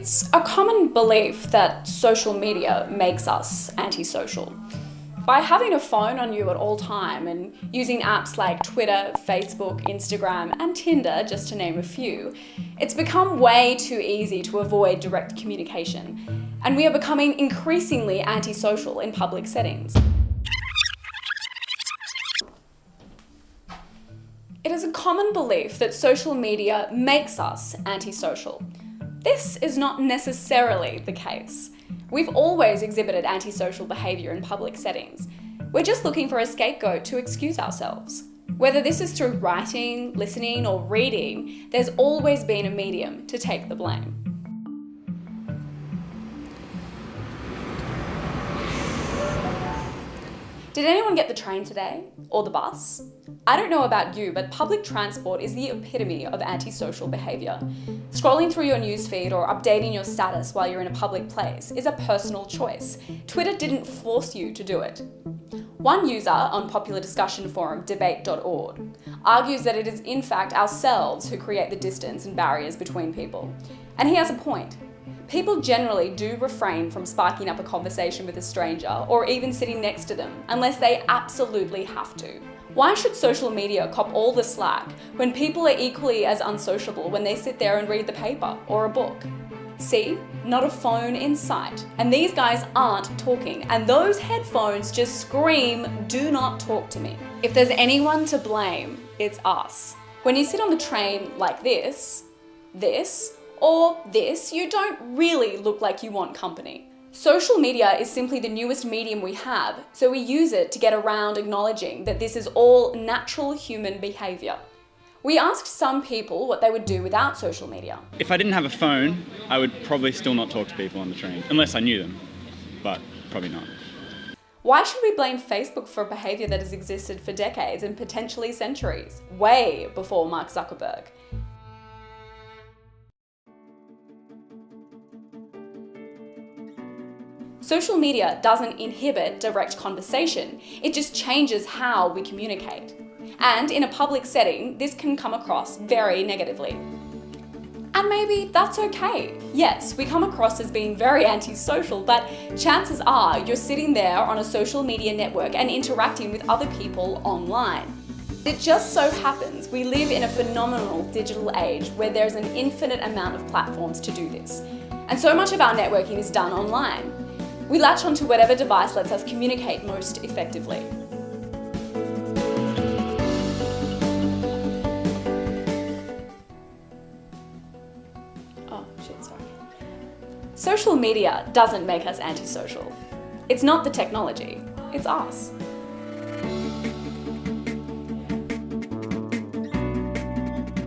It's a common belief that social media makes us antisocial. By having a phone on you at all time and using apps like Twitter, Facebook, Instagram, and Tinder, just to name a few, it's become way too easy to avoid direct communication, and we are becoming increasingly antisocial in public settings. It is a common belief that social media makes us antisocial. This is not necessarily the case. We've always exhibited antisocial behaviour in public settings. We're just looking for a scapegoat to excuse ourselves. Whether this is through writing, listening, or reading, there's always been a medium to take the blame. Did anyone get the train today? Or the bus? I don't know about you, but public transport is the epitome of antisocial behaviour. Scrolling through your newsfeed or updating your status while you're in a public place is a personal choice. Twitter didn't force you to do it. One user on popular discussion forum debate.org argues that it is in fact ourselves who create the distance and barriers between people. And he has a point. People generally do refrain from sparking up a conversation with a stranger or even sitting next to them unless they absolutely have to. Why should social media cop all the slack when people are equally as unsociable when they sit there and read the paper or a book? See, not a phone in sight. And these guys aren't talking, and those headphones just scream, "Do not talk to me." If there's anyone to blame, it's us. When you sit on the train like this, or this, you don't really look like you want company. Social media is simply the newest medium we have, so we use it to get around acknowledging that this is all natural human behaviour. We asked some people what they would do without social media. If I didn't have a phone, I would probably still not talk to people on the train, unless I knew them, but probably not. Why should we blame Facebook for behaviour that has existed for decades and potentially centuries, way before Mark Zuckerberg? Social media doesn't inhibit direct conversation, it just changes how we communicate. And in a public setting, this can come across very negatively. And maybe that's okay. Yes, we come across as being very antisocial, but chances are you're sitting there on a social media network and interacting with other people online. It just so happens we live in a phenomenal digital age where there's an infinite amount of platforms to do this. And so much of our networking is done online. We latch onto whatever device lets us communicate most effectively. Social media doesn't make us antisocial. It's not the technology, it's us.